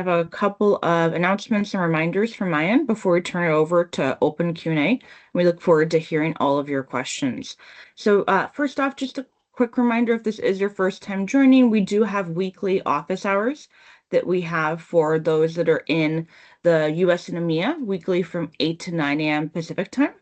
have a couple of announcements and reminders from my end before we turn it over to open Q&A. We look forward to hearing all of your questions. So first off, just a quick reminder, if this is your first time joining, we do have weekly office hours that we have for those that are in the US and EMEA, weekly from 8 to 9 a.m. Pacific time.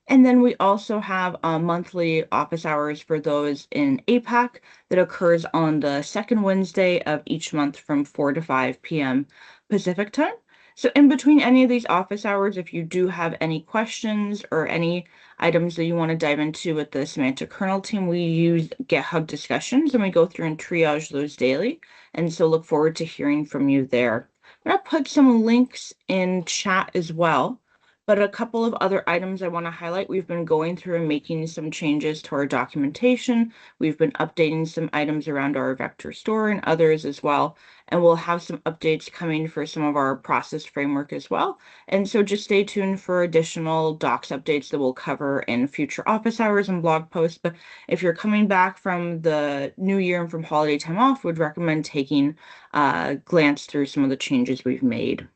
And then we also have monthly office hours for those in APAC that occurs on the second Wednesday of each month from 4 to 5 p.m. Pacific time. So in between any of these office hours, if you do have any questions or any items that you want to dive into with the Semantic Kernel team, we use GitHub discussions and we go through and triage those daily. And so look forward to hearing from you there. I'm going to put some links in chat as well. But a couple of other items I want to highlight. We've been going through and making some changes to our documentation. We've been updating some items around our vector store and others as well. And we'll have some updates coming for some of our process framework as well. And so just stay tuned for additional docs updates that we'll cover in future office hours and blog posts. But if you're coming back from the new year and from holiday time off, would recommend taking a glance through some of the changes we've made.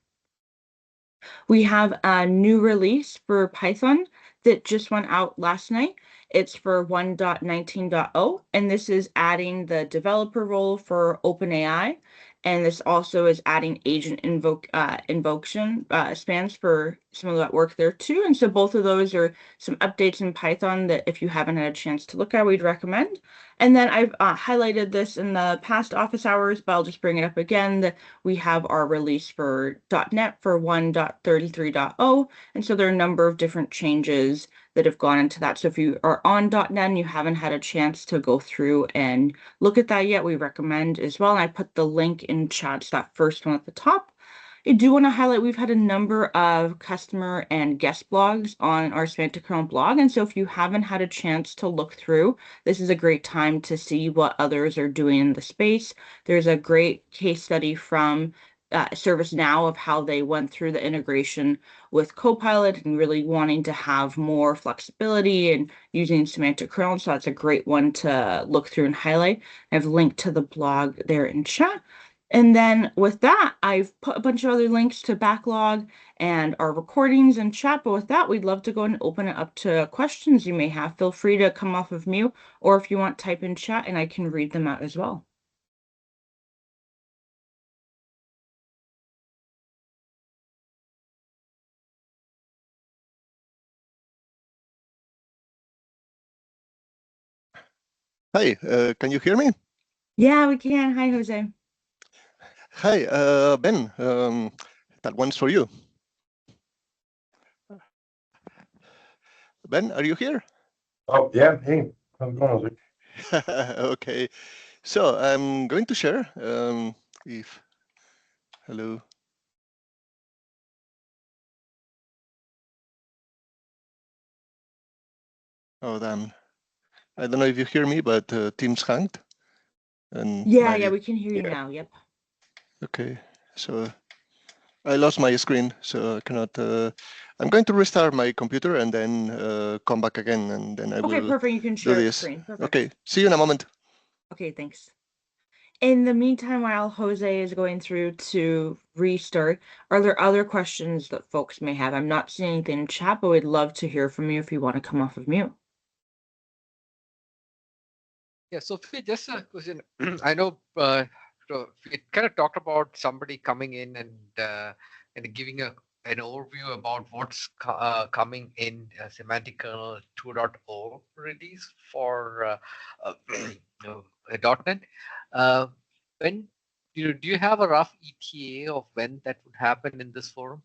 We have a new release for Python that just went out last night. It's for 1.19.0, and this is adding the developer role for OpenAI. And this also is adding agent invocation spans for some of that work there too. And so both of those are some updates in Python that if you haven't had a chance to look at, we'd recommend. And then I've highlighted this in the past office hours, but I'll just bring it up again that we have our release for .NET for 1.33.0. And so there are a number of different changes that have gone into that. So if you are on .NET and you haven't had a chance to go through and look at that yet, we recommend as well. And I put the link in chat to that first one at the top. I do want to highlight we've had a number of customer and guest blogs on our Semantic Kernel blog. And so if you haven't had a chance to look through, this is a great time to see what others are doing in the space. There's a great case study from ServiceNow of how they went through the integration with Copilot and really wanting to have more flexibility and using Semantic Kernel. So that's a great one to look through and highlight. I've linked to the blog there in chat. And then with that, I've put a bunch of other links to backlog and our recordings in chat. But with that, we'd love to go and open it up to questions you may have. Feel free to come off of mute, or if you want, type in chat and I can read them out as well. Hi, can you hear me? Yeah, we can. Hi, Jose. Hi, Ben. That one's for you. Ben, are you here? Oh, yeah. Hey, how's it going, Jose? Okay, so I'm going to share. Hello. Oh, damn. I don't know if you hear me, but Teams hanged. And yeah, we can hear you now. Yep. Okay, so I lost my screen, so I cannot. I'm going to restart my computer and then come back again, and then I will. Okay, perfect. You can share do the this. screen. Perfect. Okay, see you in a moment. Okay, thanks. In the meantime, while Jose is going through to restart, are there other questions that folks may have? I'm not seeing anything in chat, but we'd love to hear from you if you want to come off of mute. Yeah, Sophie, just a question. I know we kind of talked about somebody coming in and giving an overview about what's coming in Semantic Kernel 2.0 release for .NET. When do you have a rough ETA of when that would happen in this forum?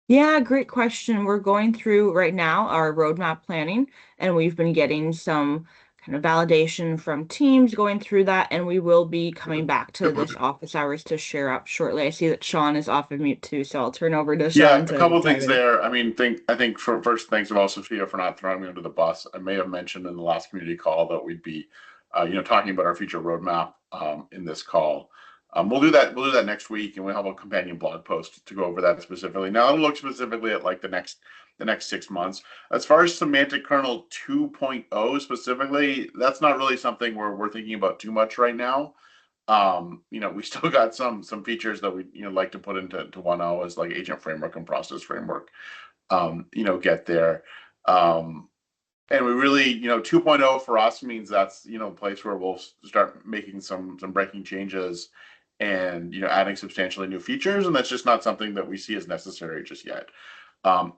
Yeah, great question. We're going through right now our roadmap planning, and we've been getting some kind of validation from teams going through that, and we will be coming back to this office hours to share up shortly. I see that Sean is off of mute too, so I'll turn over to Sean. Yeah, a couple things there. I mean, I think first, thanks of all, Sophia, for not throwing me under the bus. I may have mentioned in the last community call that we'd be, talking about our future roadmap in this call. We'll do that. We'll do that next week, and we'll have a companion blog post to go over that specifically. Now, I'll look specifically at like the next 6 months. As far as Semantic Kernel 2.0 specifically, that's not really something we're thinking about too much right now. We still got some features that we like to put into 1.0 as like agent framework and process framework. Get there. And we really, 2.0 for us means that's a place where we'll start making some breaking changes and adding substantially new features, and that's just not something that we see as necessary just yet.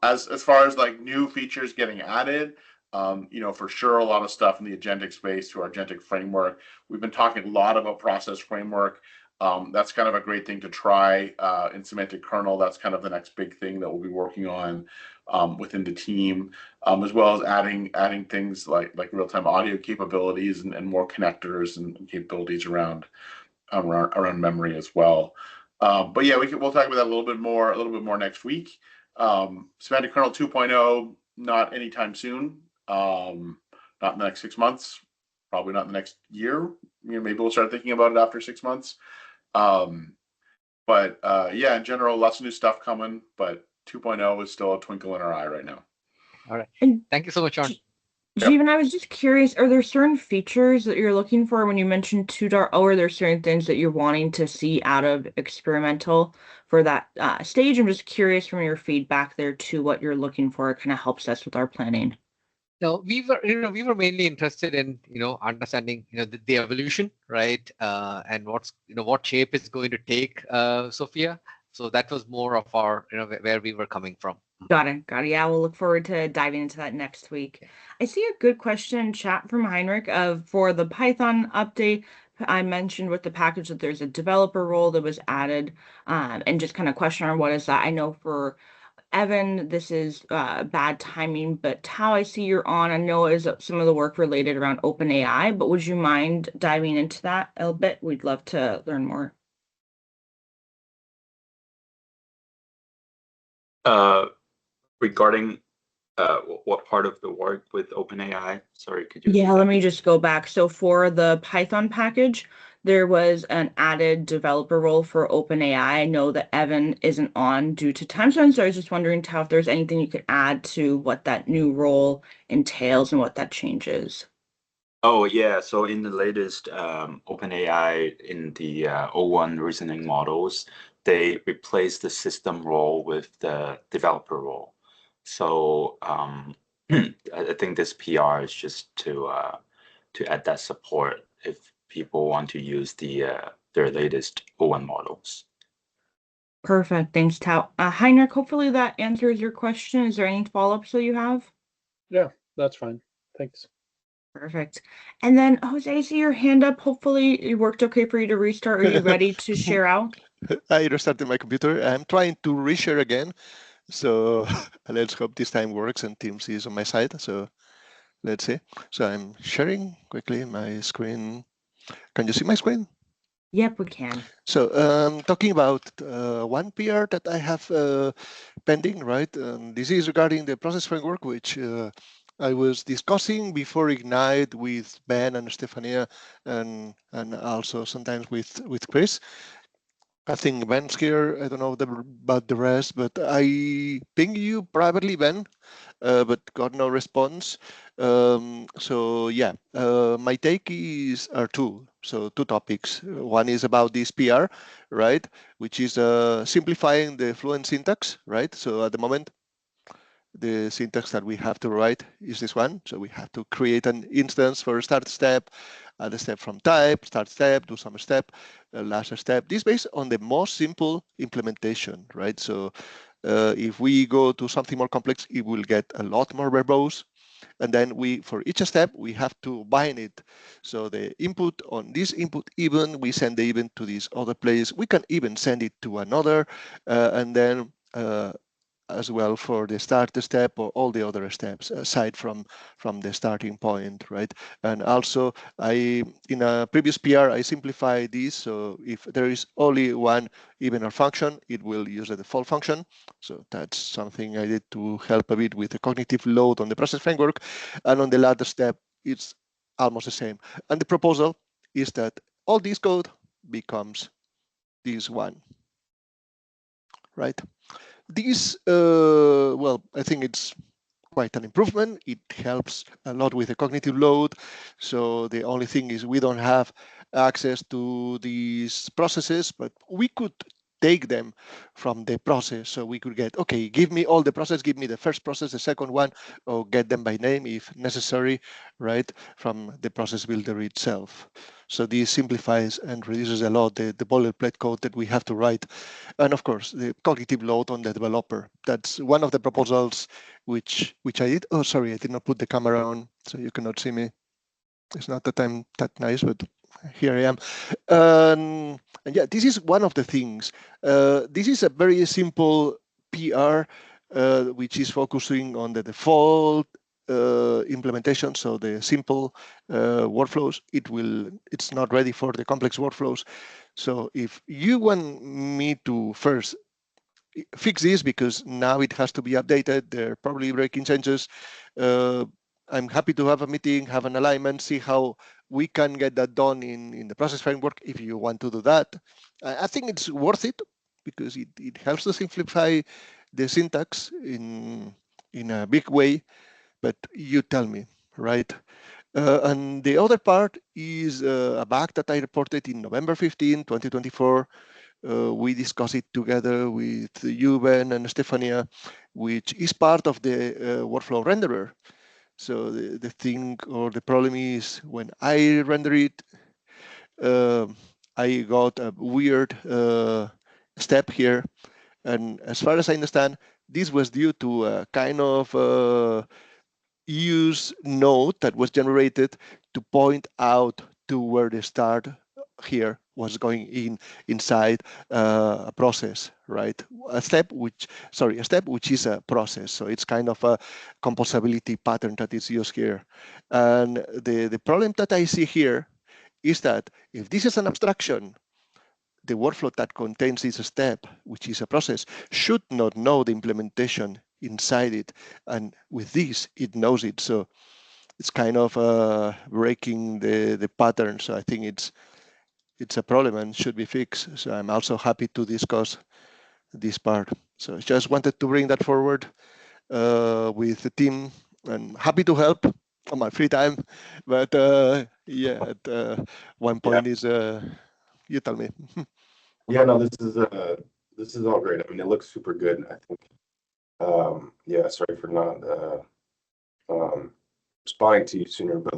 As far as like new features getting added, for sure a lot of stuff in the agentic space to our agentic framework. We've been talking a lot about process framework. That's kind of a great thing to try in Semantic Kernel. That's kind of the next big thing that we'll be working on within the team, as well as adding things like real-time audio capabilities and more connectors and capabilities around memory as well. But yeah, we'll talk about that a little bit more next week. Semantic Kernel 2.0, not anytime soon. Not in the next 6 months, probably not in the next year. Maybe we'll start thinking about it after 6 months. But yeah, in general, lots of new stuff coming, but 2.0 is still a twinkle in our eye right now. All right. And Thank you so much, John. Jeevan, I was just curious, are there certain features that you're looking for when you mentioned 2.0? Are there certain things that you're wanting to see out of experimental for that stage? I'm just curious from your feedback there to what you're looking for. It kind of helps us with our planning. No, we were mainly interested in understanding the evolution, right, and what shape it's going to take, Sophia. So that was more of our where we were coming from. Got it. Yeah, we'll look forward to diving into that next week. I see a good question in chat from Heinrich for the Python update. I mentioned with the package that there's a developer role that was added, and just kind of question on what is that. I know for Evan, this is bad timing, but Tao, I see you're on. I know is some of the work related around OpenAI, but would you mind diving into that a bit? We'd love to learn more. Regarding what part of the work with OpenAI? Sorry, could you? Yeah, let me just go back. So for the Python package, there was an added developer role for OpenAI. I know that Evan isn't on due to time zones, so I was just wondering, Tao, if there's anything you could add to what that new role entails and what that changes. Oh yeah, so in the latest OpenAI in the O1 reasoning models, they replaced the system role with the developer role. So I think this PR is just to add that support if people want to use their latest O1 models. Perfect. Thanks, Tao. Heinrich, hopefully that answers your question. Is there any follow-ups that you have? Yeah, that's fine. Thanks. Perfect. And then, Jose, I see your hand up. Hopefully it worked okay for you to restart. Are you ready to share out? I restarted my computer. I'm trying to reshare again. So let's hope this time works and Teams is on my side. So let's see. So I'm sharing quickly my screen. Can you see my screen? Yep, we can. So talking about one PR that I have pending, right? This is regarding the process framework, which I was discussing before Ignite with Ben and Stefania, and also sometimes with Chris. I think Ben's here. I don't know about the rest, but I pinged you privately, Ben, but got no response. So yeah, my take are two. So two topics. One is about this PR, right, which is simplifying the Fluent syntax, right? So at the moment, the syntax that we have to write is this one. So we have to create an instance for a start step, add a step from type, start step, do some step, last step. This based on the most simple implementation, right? So if we go to something more complex, it will get a lot more verbose. And then for each step, we have to bind it. So the input on this input event, we send the event to this other place. We can even send it to another, and then as well for the start step or all the other steps aside from the starting point, right? And also in a previous PR, I simplified this. So if there is only one event or function, it will use the default function. So that's something I did to help a bit with the cognitive load on the process framework. And on the latter step, it's almost the same. And the proposal is that all this code becomes this one, right? This, well, I think it's quite an improvement. It helps a lot with the cognitive load. So the only thing is we don't have access to these processes, but we could take them from the process. So we could get, okay, give me all the process, give me the first process, the second one, or get them by name if necessary, right, from the process builder itself. So this simplifies and reduces a lot the boilerplate code that we have to write. And of course, the cognitive load on the developer. That's one of the proposals which I did. Oh, sorry, I did not put the camera on, so you cannot see me. It's not that I'm that nice, but here I am. And yeah, this is one of the things. This is a very simple PR, which is focusing on the default implementation. So the simple workflows, it's not ready for the complex workflows. So if you want me to first fix this, because now it has to be updated, they're probably breaking changes, I'm happy to have a meeting, have an alignment, see how we can get that done in the process framework if you want to do that. I think it's worth it because it helps to simplify the syntax in a big way, but you tell me, right? And the other part is a bug that I reported in November 15, 2024. We discussed it together with you, Ben, and Stefania, which is part of the workflow renderer. So the thing or the problem is when I render it, I got a weird step here. And as far as I understand, this was due to a kind of use node that was generated to point out to where the start here was going inside a process, right? A step which is a process. So it's kind of a composability pattern that is used here. And the problem that I see here is that if this is an abstraction, the workflow that contains this step, which is a process, should not know the implementation inside it. And with this, it knows it. So it's kind of breaking the pattern. So I think it's a problem and should be fixed. So I'm also happy to discuss this part. So I just wanted to bring that forward with the team, and happy to help on my free time. But yeah, at one point is you tell me. Yeah, no, this is all great. I mean, it looks super good. I think, yeah, sorry for not responding to you sooner, but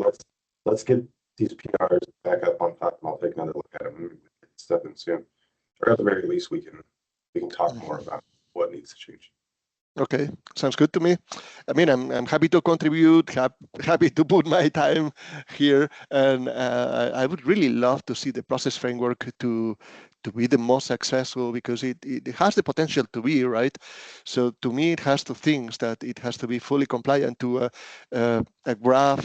let's get these PRs back up on top, and I'll take another look at them and get stuff in soon. Or at the very least, we can talk more about what needs to change. Okay, sounds good to me. I mean, I'm happy to contribute, happy to put my time here, and I would really love to see the process framework to be the most successful, because it has the potential to be, right? So to me, it has two things: that it has to be fully compliant to a graph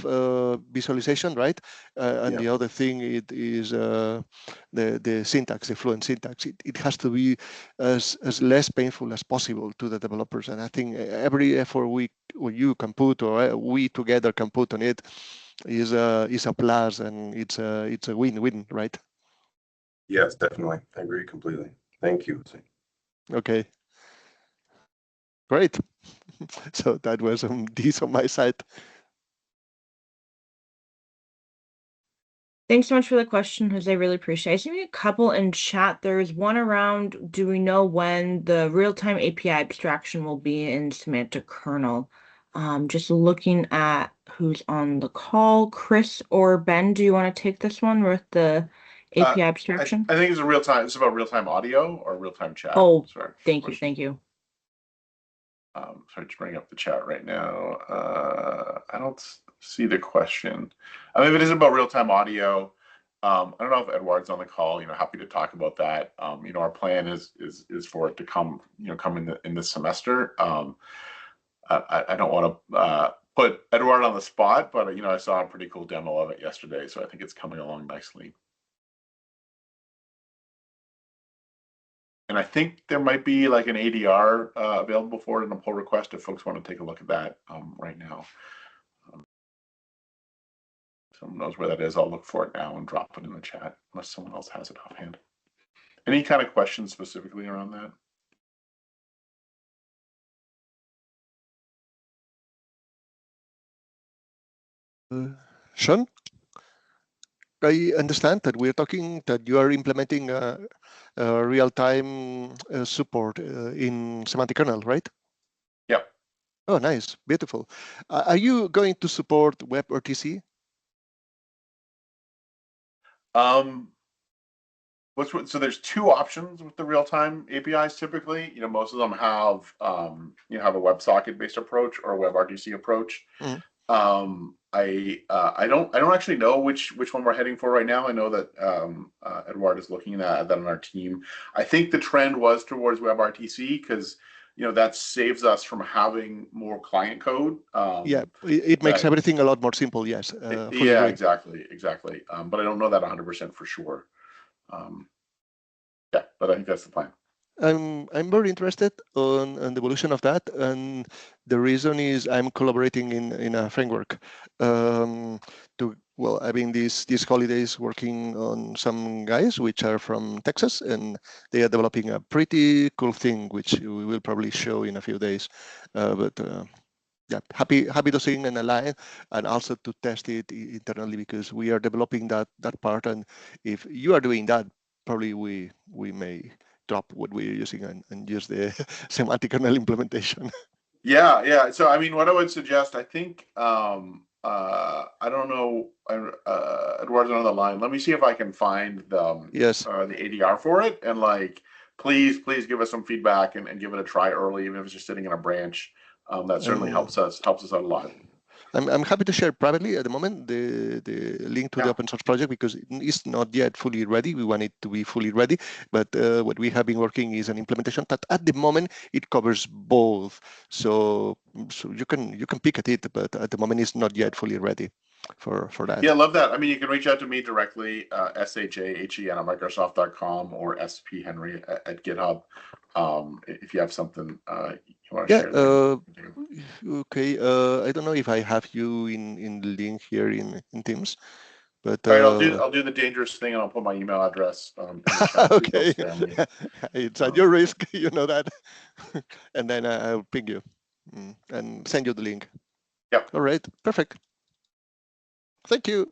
visualization, right? And the other thing it is the syntax, the fluent syntax. It has to be as less painful as possible to the developers. And I think every effort you can put, or we together can put on it, is a plus, and it's a win-win, right? Yes, definitely. I agree completely. Thank you. Okay, great. So that was this on my side. Thanks so much for the question, Jose. Really appreciate it. I see a couple in chat. There's one around, do we know when the real-time API abstraction will be in Semantic Kernel? Just looking at who's on the call. Chris or Ben, do you want to take this one with the API abstraction? I think it's it's about real-time audio or real-time chat. Oh, sorry. thank you. Sorry to bring up the chat right now. I don't see the question. I mean, if it is about real-time audio, I don't know if Eduard's on the call. Happy to talk about that. Our plan is for it to come in this semester. I don't want to put Eduard on the spot, but I saw a pretty cool demo of it yesterday, so I think it's coming along nicely. And I think there might be like an ADR available for it in a pull request if folks want to take a look at that right now. Someone knows where that is. I'll look for it now and drop it in the chat unless someone else has it offhand. Any kind of questions specifically around that? Sean? I understand that we're talking that you are implementing real-time support in Semantic Kernel, right? Yep. Oh, nice, beautiful. Are you going to support WebRTC? So there's two options with the real-time APIs typically. Most of them have have a WebSocket based approach or a WebRTC approach. Mm. I don't actually know which one we're heading for right now. I know that Eduard is looking at that on our team. I think the trend was towards WebRTC because that saves us from having more client code. Yeah, it makes everything a lot more simple. Yes, fully yeah, agree. exactly. But I don't know that 100% for sure. Yeah, but I think that's the plan. I'm very interested on the evolution of that, and the reason is I'm collaborating in a framework. I've been these holidays working on some guys which are from Texas, and they are developing a pretty cool thing which we will probably show in a few days. Yeah, happy to sing and align, and also to test it internally because we are developing that part. And if you are doing that, probably we may drop what we're using and use the semantic kernel implementation. Yeah. So I mean, what I would suggest, I think, I don't know, Eduard's on the line. Let me see if I can find the Yes. the ADR for it, and please give us some feedback and give it a try early, even if it's just sitting in a branch. That certainly helps us out a lot. I'm happy to share privately at the moment the link to the open source project because it's not yet fully ready. We want it to be fully ready, but what we have been working is an implementation that at the moment it covers both. So you can pick at it, but at the moment it's not yet fully ready for that. Yeah, I love that. I mean, you can reach out to me directly, shahen@microsoft.com or sphenry at GitHub. If you have something you want to share. Okay. I don't know if I have you in the link here in Teams, but all right, I'll do the dangerous thing and I'll put my email address in the chat. Okay. It's at your risk, you know that. And then I'll ping you and send you the link. Yep. All right. Perfect. Thank you.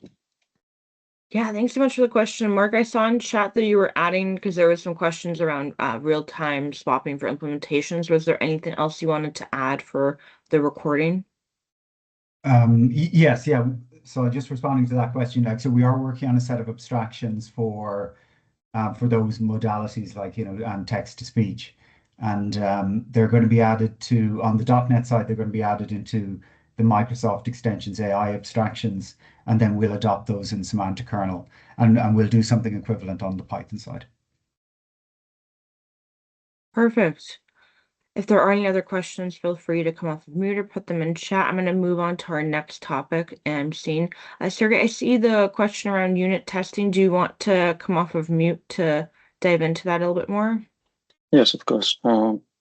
Yeah, thanks so much for the question, Mark. I saw in chat that you were adding because there was some questions around real-time swapping for implementations. Was there anything else you wanted to add for the recording? Yes, yeah. So just responding to that question, so we are working on a set of abstractions for those modalities like text to speech, and they're going to be added to on the .NET side. They're going to be added into the Microsoft Extensions AI abstractions, and then we'll adopt those in Semantic Kernel, and we'll do something equivalent on the Python side. Perfect. If there are any other questions, feel free to come off of mute or put them in chat. I'm going to move on to our next topic. And I'm seeing, Sergey, I see the question around unit testing. Do you want to come off of mute to dive into that a little bit more? Yes, of course.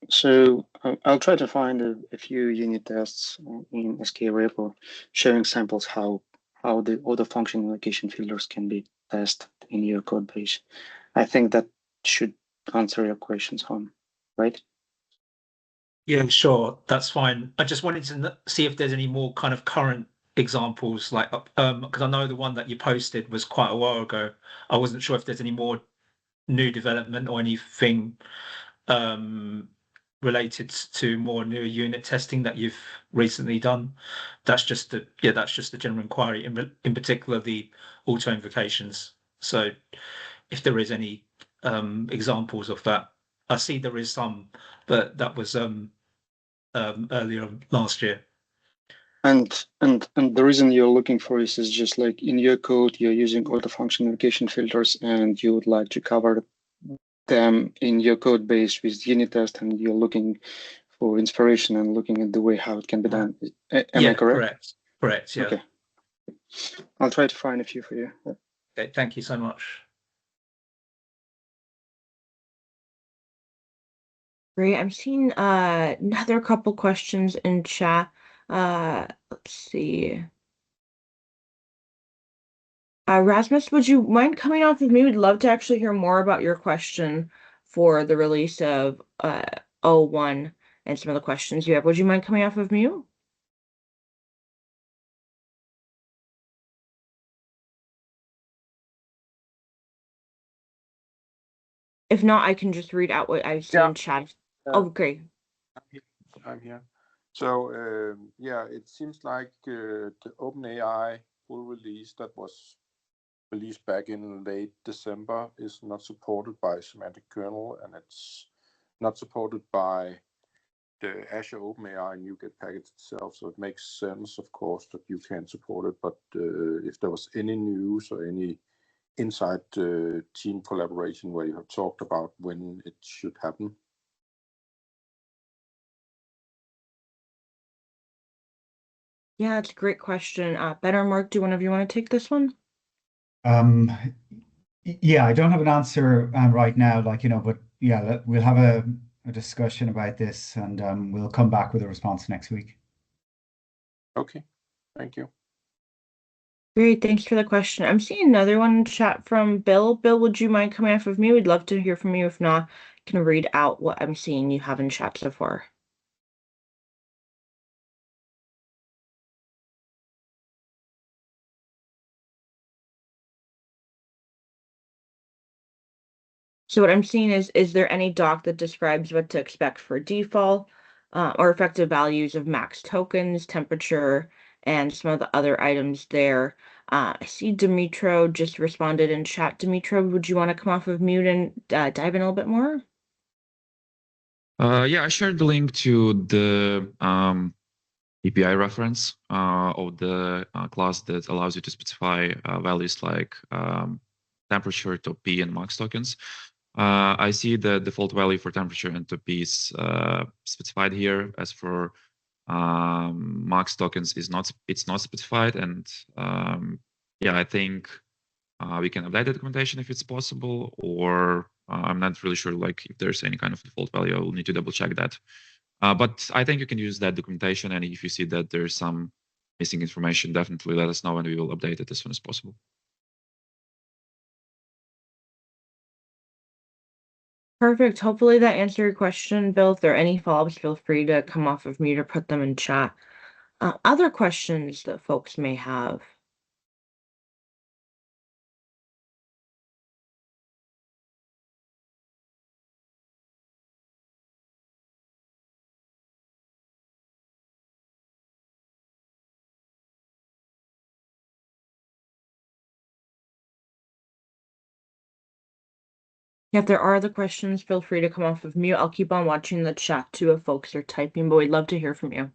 So I'll try to find a few unit tests in SK repo showing samples how the auto function allocation filters can be tested in your code base. I think that should answer your questions, Hon, right? Yeah, sure. That's fine. I just wanted to see if there's any more kind of current examples, like because I know the one that you posted was quite a while ago. I wasn't sure if there's any more new development or anything related to more new unit testing that you've recently done. That's just the general inquiry, in particular the auto invocations. So if there is any examples of that, I see there is some, but that was earlier last year. And the reason you're looking for this is just like in your code, you're using auto function allocation filters, and you would like to cover them in your code base with unit test, and you're looking for inspiration and looking at the way how it can be done. Am I correct? Correct. Yeah. Okay. I'll try to find a few for you. Okay. Thank you so much. Great. I'm seeing another couple questions in chat. Let's see. Rasmus, would you mind coming off with me? We'd love to actually hear more about your question for the release of 01 and some of the questions you have. Would you mind coming off of mute? If not, I can just read out what I see in chat. Oh, great. I'm here. So yeah, it seems like the OpenAI full release that was released back in late December is not supported by Semantic Kernel, and it's not supported by the Azure OpenAI NuGet package itself. So it makes sense, of course, that you can support it. But if there was any news or any inside team collaboration where you have talked about when it should happen? Yeah, it's a great question. Ben or Mark, do one of you want to take this one? Yeah, I don't have an answer right now, but yeah, we'll have a discussion about this, and we'll come back with a response next week. Okay, thank you. Great, thanks for the question. I'm seeing another one in chat from Bill. Bill, would you mind coming off of me? We'd love to hear from you. If not, I can read out what I'm seeing you have in chat so far. So what I'm seeing is there any doc that describes what to expect for default or effective values of max tokens, temperature, and some of the other items there? I see Dimitro just responded in chat. Dimitro, would you want to come off of mute and dive in a little bit more? Yeah, I shared the link to the API reference of the class that allows you to specify values like temperature, top P, and max tokens. I see the default value for temperature and top P is specified here. As for max tokens, it's not specified, and yeah, I think we can update the documentation if it's possible, or I'm not really sure like if there's any kind of default value. I will need to double check that. But I think you can use that documentation, and if you see that there's some missing information, definitely let us know and we will update it as soon as possible. Perfect. Hopefully that answered your question, Bill. If there are any follow-ups, feel free to come off of mute or put them in chat. Other questions that folks may have? If there are other questions, feel free to come off of mute. I'll keep on watching the chat too if folks are typing, but we'd love to hear from you.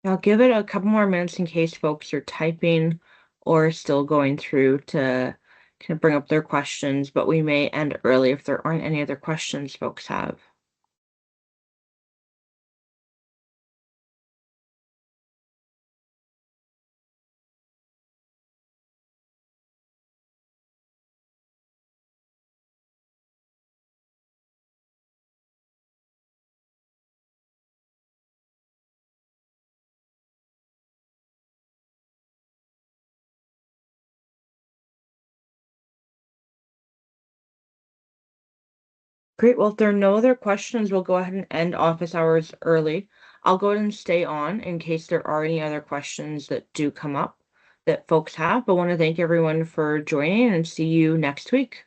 I'll give it a couple more minutes in case folks are typing or still going through to kind of bring up their questions, but we may end early if there aren't any other questions folks have. Great. Well, if there are no other questions, we'll go ahead and end office hours early. I'll go ahead and stay on in case there are any other questions that do come up that folks have, but want to thank everyone for joining and see you next week.